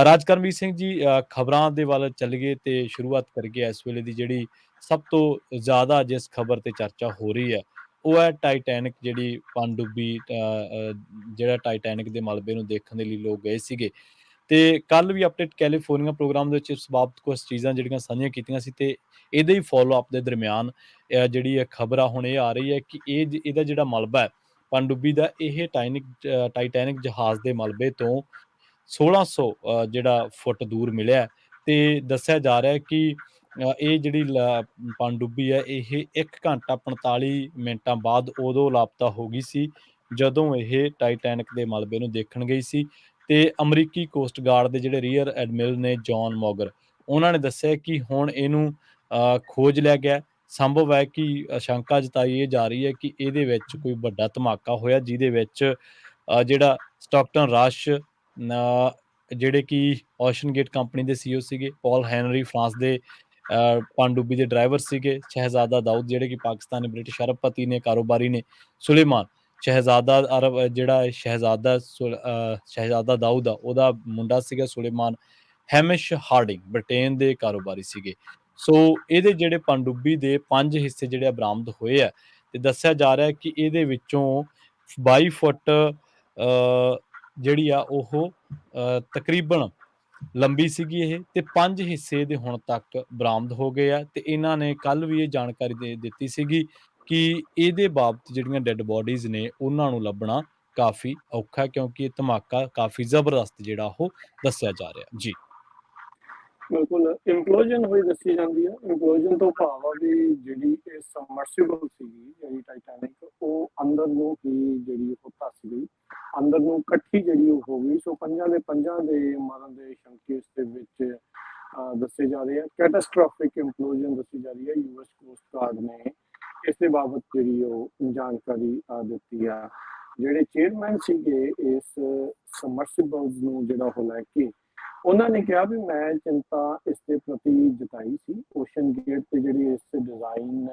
ਰਾਜਕਰਮਜੀਤ ਸਿੰਘ ਜੀ, ਖਬਰਾਂ ਦੇ ਵੱਲ ਚੱਲੀਏ ਤੇ ਸ਼ੁਰੂਆਤ ਕਰੀਏ ਇਸ ਵੇਲੇ ਦੀ ਜਿਹੜੀ ਸਭ ਤੋਂ ਜ਼ਿਆਦਾ ਜਿਸ ਖਬਰ ਤੇ ਚਰਚਾ ਹੋ ਰਹੀ ਹੈ, ਉਹ ਹੈ ਟਾਈਟੈਨਿਕ ਜਿਹੜੀ ਪਣਡੁੱਬੀ, ਜਿਹੜਾ ਟਾਈਟੈਨਿਕ ਦੇ ਮਲਬੇ ਨੂੰ ਦੇਖਣ ਦੇ ਲਈ ਲੋਕ ਗਏ ਸੀਗੇ। ਤੇ ਕੱਲ ਵੀ ਅਪਡੇਟ ਕੈਲੀਫੋਰਨੀਆ ਪ੍ਰੋਗਰਾਮ ਦੇ ਵਿੱਚ ਇਸ ਬਾਬਤ ਕੁਝ ਚੀਜ਼ਾਂ ਜਿਹੜੀਆਂ ਸਾਂਝੀਆਂ ਕੀਤੀਆਂ ਸੀ ਤੇ ਇਹਦੇ ਹੀ ਫੋਲੋ ਅਪ ਦੇ ਦਰਮਿਆਨ ਜਿਹੜੀ ਇਹ ਖਬਰ ਆ ਹੁਣ ਇਹ ਆ ਰਹੀ ਹੈ ਕਿ ਇਹਦਾ ਜਿਹੜਾ ਮਲਬਾ ਹੈ ਪਣਡੁੱਬੀ ਦਾ, ਇਹ ਟਾਈਟੈਨਿਕ ਜਹਾਜ਼ ਦੇ ਮਲਬੇ ਤੋਂ 1600 ਜਿਹੜਾ ਫੁੱਟ ਦੂਰ ਮਿਲਿਆ ਹੈ। ਤੇ ਦੱਸਿਆ ਜਾ ਰਿਹਾ ਹੈ ਕਿ ਇਹ ਜਿਹੜੀ ਪਣਡੁੱਬੀ ਹੈ ਇਹ 1 ਘੰਟਾ 45 ਮਿੰਟਾਂ ਬਾਅਦ ਉਦੋਂ ਲਾਪਤਾ ਹੋ ਗਈ ਸੀ ਜਦੋਂ ਇਹ ਟਾਈਟੈਨਿਕ ਦੇ ਮਲਬੇ ਨੂੰ ਦੇਖਣ ਗਈ ਸੀ। ਤੇ ਅਮਰੀਕੀ ਕੋਸਟ ਗਾਰਡ ਦੇ ਜਿਹੜੇ ਰੀਅਰ ਐਡਮਿਰਲ ਨੇ ਜੌਨ ਮੌਗਰ, ਉਹਨਾਂ ਨੇ ਦੱਸਿਆ ਕਿ ਹੁਣ ਇਹਨੂੰ ਖੋਜ ਲਿਆ ਗਿਆ। ਸੰਭਵ ਹੈ ਕਿ ਆਸ਼ੰਕਾ ਜਤਾਈ ਇਹ ਜਾ ਰਹੀ ਹੈ ਕਿ ਇਹਦੇ ਵਿੱਚ ਕੋਈ ਵੱਡਾ ਧਮਾਕਾ ਹੋਇਆ ਜਿਹਦੇ ਵਿੱਚ ਜਿਹੜਾ ਸਟਾਕਟਨ ਰਸ਼, ਜਿਹੜੇ ਕਿ ਓਸ਼ਨ ਗੇਟ ਕੰਪਨੀ ਦੇ ਸੀਈਓ ਸੀਗੇ, ਪੌਲ ਹੈਨਰੀ ਫਰਾਂਸ ਦੇ ਪਣਡੁੱਬੀ ਦੇ ਡਰਾਈਵਰ ਸੀਗੇ, ਸ਼ਹਿਜ਼ਾਦਾ ਦਾਊਦ ਜਿਹੜੇ ਕਿ ਪਾਕਿਸਤਾਨੀ ਬ੍ਰਿਟਿਸ਼ ਅਰਬਪਤੀ ਨੇ, ਕਾਰੋਬਾਰੀ ਨੇ, ਸੁਲੇਮਾਨ ਸ਼ਹਿਜ਼ਾਦਾ ਅਰਬ, ਜਿਹੜਾ ਸ਼ਹਿਜ਼ਾਦਾ ਦਾਊਦ ਆ ਉਹਦਾ ਮੁੰਡਾ ਸੀਗਾ ਸੁਲੇਮਾਨ, ਹੈਮਿਸ਼ ਹਾਰਡਿੰਗ ਬ੍ਰਿਟੇਨ ਦੇ ਕਾਰੋਬਾਰੀ ਸੀਗੇ। ਸੋ ਇਹਦੇ ਜਿਹੜੇ ਪਣਡੁੱਬੀ ਦੇ 5 ਹਿੱਸੇ ਜਿਹੜੇ ਬਰਾਮਦ ਹੋਏ ਆ ਤੇ ਦੱਸਿਆ ਜਾ ਰਿਹਾ ਕਿ ਇਹਦੇ ਵਿੱਚੋਂ 22 ਫੁੱਟ ਜਿਹੜੀ ਆ ਉਹ ਤਕਰੀਬਨ ਲੰਬੀ ਸੀਗੀ ਇਹ, ਤੇ 5 ਹਿੱਸੇ ਦੇ ਹੁਣ ਤੱਕ ਬਰਾਮਦ ਹੋ ਗਏ ਆ। ਤੇ ਇਹਨਾਂ ਨੇ ਕੱਲ ਵੀ ਇਹ ਜਾਣਕਾਰੀ ਦੇ ਦਿੱਤੀ ਸੀਗੀ ਕਿ ਇਹਦੇ ਬਾਬਤ ਜਿਹੜੀਆਂ ਡੈੱਡ ਬੋਡੀਜ਼ ਨੇ ਉਹਨਾਂ ਨੂੰ ਲੱਭਣਾ ਕਾਫੀ ਔਖਾ, ਕਿਉਂਕਿ ਇਹ ਧਮਾਕਾ ਕਾਫੀ ਜ਼ਬਰਦਸਤ ਜਿਹੜਾ ਉਹ ਦੱਸਿਆ ਜਾ ਰਿਹਾ ਜੀ। ਬਿਲਕੁਲ ਇੰਪਲੋਜਨ ਹੋਈ ਦੱਸੀ ਜਾਂਦੀ ਹੈ। ਇੰਪਲੋਜਨ ਤੋਂ ਭਾਵ ਆ ਵੀ ਜਿਹੜੀ ਇਹ ਸਬਮਰਸੀਬਲ ਸੀਗੀ ਜਿਹੜੀ ਟਾਈਟੈਨਿਕ, ਉਹ ਅੰਦਰ ਨੂੰ ਹੀ ਜਿਹੜੀ ਉਹ ਧੱਸ ਗਈ, ਅੰਦਰ ਨੂੰ ਇਕੱਠੀ ਜਿਹੜੀ ਉਹ ਹੋ ਗਈ। ਸੋ ਪੰਜਾਂ ਦੇ ਮਰਨ ਦੇ ਸ਼ੰਕੇ ਇਸ ਦੇ ਵਿੱਚ ਦੱਸੇ ਜਾ ਰਹੇ ਆ। ਕੈਟਾਸਟ੍ਰੋਫਿਕ ਇੰਪਲੋਜਨ ਦੱਸੀ ਜਾ ਰਹੀ ਹੈ। ਯੂਐਸ ਕੋਸਟ ਗਾਰਡ ਨੇ ਇਸ ਦੇ ਬਾਬਤ ਜਿਹੜੀ ਉਹ ਜਾਣਕਾਰੀ ਦਿੱਤੀ ਆ। ਜਿਹੜੇ ਚੇਅਰਮੈਨ ਸੀਗੇ ਇਸ ਸਬਮਰਸੀਬਲਸ ਨੂੰ ਜਿਹੜਾ ਉਹ ਲੈ ਕੇ, ਉਹਨਾਂ ਨੇ ਕਿਹਾ ਵੀ ਮੈਂ ਚਿੰਤਾ ਇਸ ਦੇ ਪ੍ਰਤੀ ਜਤਾਈ ਸੀ। ਓਸ਼ਨ ਗੇਟ ਤੇ ਜਿਹੜੀ ਇਸ ਡਿਜ਼ਾਈਨ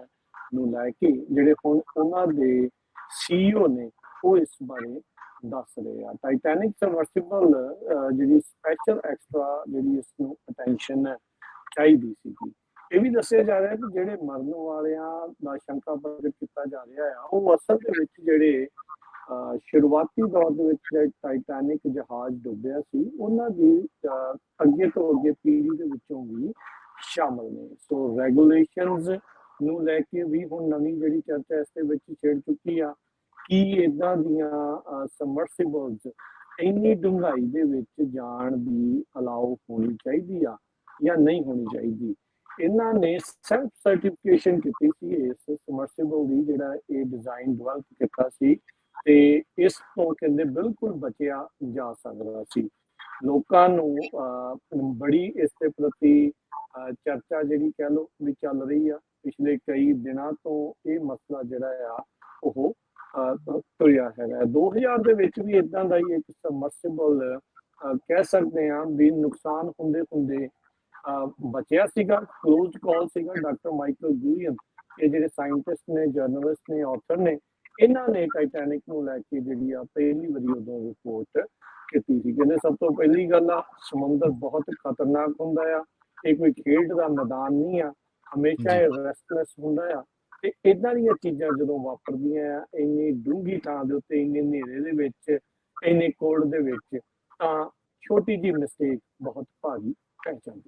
ਨੂੰ ਲੈ ਕੇ ਜਿਹੜੇ ਹੁਣ ਉਹਨਾਂ ਦੇ ਸੀਈਓ ਨੇ ਉਹ ਇਸ ਬਾਰੇ ਦੱਸ ਰਹੇ ਆ। ਟਾਈਟੈਨਿਕ ਸਬਮਰਸੀਬਲ ਜਿਹੜੀ ਸਪੈਸ਼ਲ ਐਕਸਟਰਾ ਜਿਹੜੀ ਇਸ ਨੂੰ ਅਟੈਂਸ਼ਨ ਚਾਹੀਦੀ ਸੀਗੀ। ਇਹ ਵੀ ਦੱਸਿਆ ਜਾ ਰਿਹਾ ਕਿ ਜਿਹੜੇ ਮਰਨ ਵਾਲਿਆਂ ਦਾ ਸ਼ੰਕਾ ਪ੍ਰਗਟ ਕੀਤਾ ਜਾ ਰਿਹਾ ਆ, ਉਹ ਅਸਲ ਦੇ ਵਿੱਚ ਜਿਹੜੇ ਸ਼ੁਰੂਆਤੀ ਦੌਰ ਦੇ ਵਿੱਚ ਟਾਈਟੈਨਿਕ ਜਹਾਜ਼ ਡੁੱਬਿਆ ਸੀ ਉਹਨਾਂ ਦੀ ਅੱਗੇ ਤੋਂ ਅੱਗੇ ਪੀੜ੍ਹੀ ਦੇ ਵਿੱਚੋਂ ਵੀ ਸ਼ਾਮਲ ਨੇ। ਸੋ ਰੈਗੂਲੇਸ਼ਨਸ ਨੂੰ ਲੈ ਕੇ ਵੀ ਹੁਣ ਨਵੀਂ ਜਿਹੜੀ ਚਰਚਾ ਇਸ ਦੇ ਵਿੱਚ ਛਿੜ ਚੁੱਕੀ ਆ ਕਿ ਇੱਦਾਂ ਦੀਆਂ ਸਬਮਰਸੀਬਲਸ ਇੰਨੀ ਡੂੰਘਾਈ ਦੇ ਵਿੱਚ ਜਾਣ ਦੀ ਅਲਾਓ ਹੋਣੀ ਚਾਹੀਦੀ ਆ ਜਾਂ ਨਹੀਂ ਹੋਣੀ ਚਾਹੀਦੀ। ਇਹਨਾਂ ਨੇ ਸੈਲਫ ਸਰਟੀਫਿਕੇਸ਼ਨ ਕੀਤੀ ਸੀ ਇਸ ਸਬਮਰਸੀਬਲ ਦੀ, ਜਿਹੜਾ ਇਹ ਡਿਜ਼ਾਈਨ ਡਿਵੈਲਪ ਕੀਤਾ ਸੀ, ਤੇ ਇਸ ਤੋਂ ਕਹਿੰਦੇ ਬਿਲਕੁਲ ਬਚਿਆ ਜਾ ਸਕਦਾ ਸੀ। ਲੋਕਾਂ ਨੂੰ ਬੜੀ ਇਸ ਦੇ ਪ੍ਰਤੀ ਚਰਚਾ ਜਿਹੜੀ ਕਹਿ ਲਓ ਵੀ ਚੱਲ ਰਹੀ ਆ। ਪਿਛਲੇ ਕਈ ਦਿਨਾਂ ਤੋਂ ਇਹ ਮਸਲਾ ਜਿਹੜਾ ਆ ਉਹ ਤੁਰਿਆ ਹੈਗਾ। 2000 ਦੇ ਵਿੱਚ ਵੀ ਇਦਾਂ ਦਾ ਹੀ ਇੱਕ ਸਬਮਰਸੀਬਲ ਕਹਿ ਸਕਦੇ ਹਾਂ ਵੀ ਨੁਕਸਾਨ ਹੁੰਦੇ ਬਚਿਆ ਸੀਗਾ। ਕਲੋਜ਼ ਕਾਲ ਸੀਗਾ। ਡਾਕਟਰ ਮਾਈਕਲ ਗੁਰੀਅਨ, ਇਹ ਜਿਹੜੇ ਸਾਇੰਟਿਸਟ ਨੇ, ਜਰਨਲਿਸਟ ਨੇ, ਆਥਰ ਨੇ, ਇਹਨਾਂ ਨੇ ਟਾਈਟੈਨਿਕ ਨੂੰ ਲੈ ਕੇ ਜਿਹੜੀ ਆ ਪਹਿਲੀ ਵਾਰੀ ਉਦੋਂ ਰਿਪੋਰਟ ਕੀਤੀ ਸੀ। ਕਹਿੰਦੇ ਸਭ ਤੋਂ ਪਹਿਲੀ ਗੱਲ ਆ, ਸਮੁੰਦਰ ਬਹੁਤ ਖਤਰਨਾਕ ਹੁੰਦਾ ਆ, ਇਹ ਕੋਈ ਖੇਡ ਦਾ ਮੈਦਾਨ ਨਹੀਂ ਆ, ਹਮੇਸ਼ਾ ਇਹ ਰੈਸਟਲੈਸ ਹੁੰਦਾ ਆ। ਤੇ ਇੱਦਾਂ ਦੀਆਂ ਚੀਜ਼ਾਂ ਜਦੋਂ ਵਾਪਰਦੀਆਂ ਆ ਇੰਨੀ ਡੂੰਘੀ ਥਾਂ ਦੇ ਉੱਤੇ, ਇੰਨੇ ਹਨੇਰੇ ਦੇ ਵਿੱਚ, ਇੰਨੇ ਕੋਲਡ ਦੇ ਵਿੱਚ, ਤਾਂ ਛੋਟੀ ਜਿਹੀ ਮਿਸਟੇਕ ਬਹੁਤ ਭਾਰੀ ਪੈ ਜਾਂਦੀ ਹੈ।